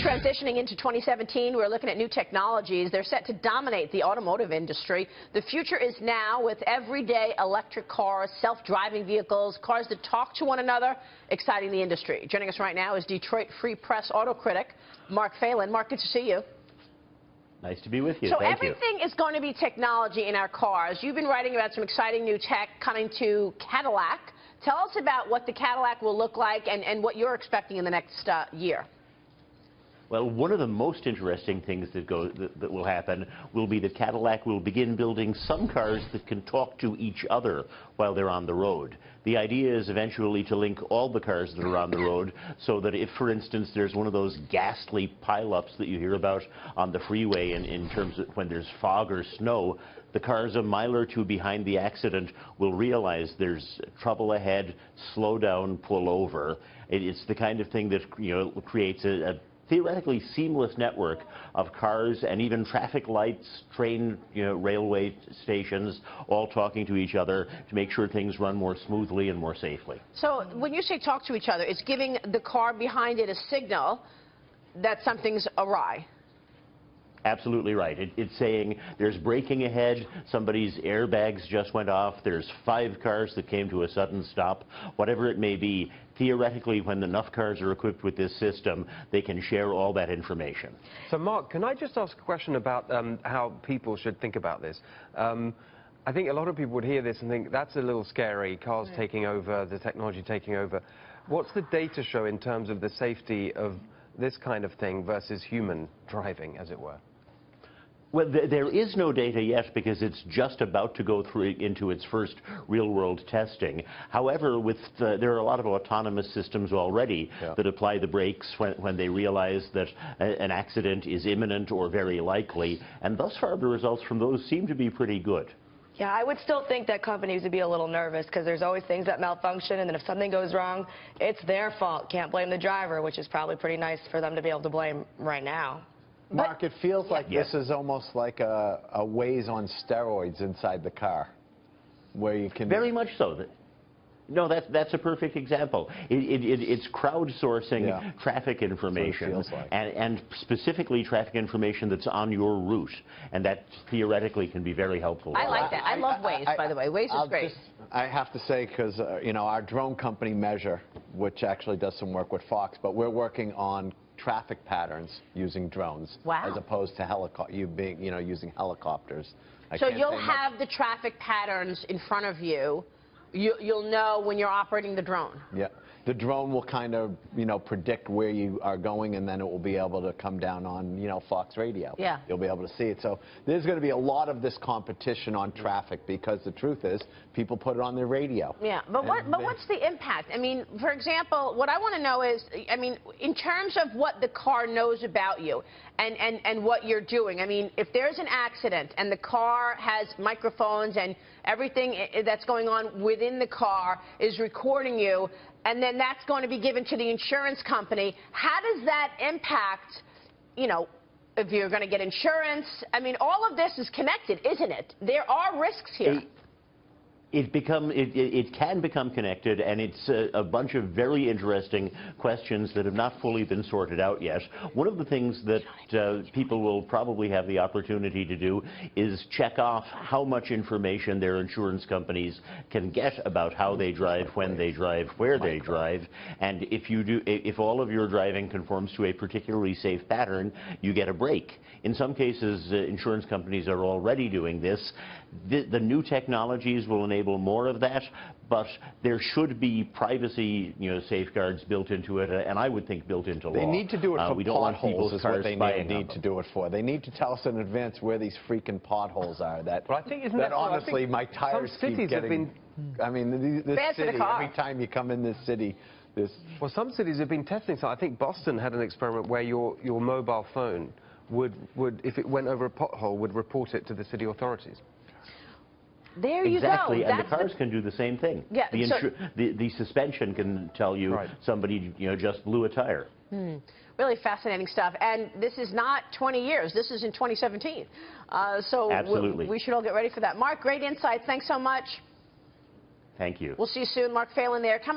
Transitioning into 2017, we're looking at new technologies. They're set to dominate the automotive industry. The future is now with everyday electric cars, self-driving vehicles, cars that talk to one another, exciting the industry. Joining us right now is Detroit Free Press auto critic Mark Phelan. Mark, good to see you. Nice to be with you. So Thank everything you. is going to be technology in our cars. You've been writing about some exciting new tech coming to Cadillac. Tell us about what the Cadillac will look like and what you're expecting in the next year. Well, one of the most interesting things that will happen will be that Cadillac will begin building some cars that can talk to each other while they're on the road. The idea is eventually to link all the cars that are on the road so that if, for instance, there's one of those ghastly pileups that you hear about on the freeway in terms of when there's fog or snow, the cars a mile or two behind the accident will realize there's trouble ahead, slow down, pull over. It's the kind of thing that, creates a theoretically seamless network of cars and even traffic lights, train, railway stations, all talking to each other to make sure things run more smoothly and more safely. So when you say talk to each other, it's giving the car behind it a signal that something's awry. Absolutely right. It's saying there's braking ahead, somebody's airbags just went off, there's 5 cars that came to a sudden stop, whatever it may be. Theoretically, when enough cars are equipped with this system, they can share all that information. So, Mark, can I just ask a question about how people should think about this? I think a lot of people would hear this and think that's a little scary, cars taking over, the technology taking over. What's the data show in terms of the safety of this kind of thing versus human driving, as it were? Well, there is no data yet because it's just about to go through into its first real-world testing. However, there are a lot of autonomous systems already that apply the brakes when they realize that an accident is imminent or very likely, and thus far the results from those seem to be pretty good. Yeah, I would still think that companies would be a little nervous because there's always things that malfunction, and then if something goes wrong, it's their fault. Can't blame the driver, which is probably pretty nice for them to be able to blame right now. Mark, it feels like this is almost like a Waze on steroids inside the car, where you can... Very much so. No, that's a perfect example. It's crowdsourcing traffic information, that's what it feels like. and specifically traffic information that's on your route, and that theoretically can be very helpful. I like that. I love Waze, by the way. Waze is great. I have to say, because our drone company Measure, which actually does some work with Fox, but we're working on traffic patterns using drones, as opposed to using helicopters. So you'll have the traffic patterns in front of you. You'll know when you're operating the drone. Yeah. The drone will kind of, predict where you are going, and then it will be able to come down on, Fox radio. Yeah. You'll be able to see it. So there's going to be a lot of this competition on traffic because the truth is people put it on their radio. Yeah, but what's the impact? I mean, for example, what I want to know is, in terms of what the car knows about you and what you're doing. I mean, if there's an accident and the car has microphones and everything that's going on within the car is recording you, and then that's going to be given to the insurance company, how does that impact, if you're going to get insurance? I mean, all of this is connected, isn't it? There are risks here. It can become connected, and it's a bunch of very interesting questions that have not fully been sorted out yet. One of the things that people will probably have the opportunity to do is check off how much information their insurance companies can get about how they drive, when they drive, where they drive, and if all of your driving conforms to a particularly safe pattern, you get a break. In some cases, insurance companies are already doing this. The new technologies will enable more of that, but there should be privacy, safeguards built into it, and I would think built into law. They need to do it for we don't want potholes is what they need to them. do it for. They need to tell us in advance where these freaking potholes are. That honestly, my tires keep getting... I mean, this city, every time you come in this city... Well, some cities have been testing, so I think Boston had an experiment where your mobile phone would, if it went over a pothole, would report it to the city authorities. There you go. Exactly, and the cars can do the same thing. Yeah, the suspension can tell you somebody just blew a tire. Really fascinating stuff. And this is not 20 years. This is in 2017. So absolutely. We should all get ready for that. Mark, great insights. Thanks so much. Thank you. We'll see you soon. Mark Phelan there. Coming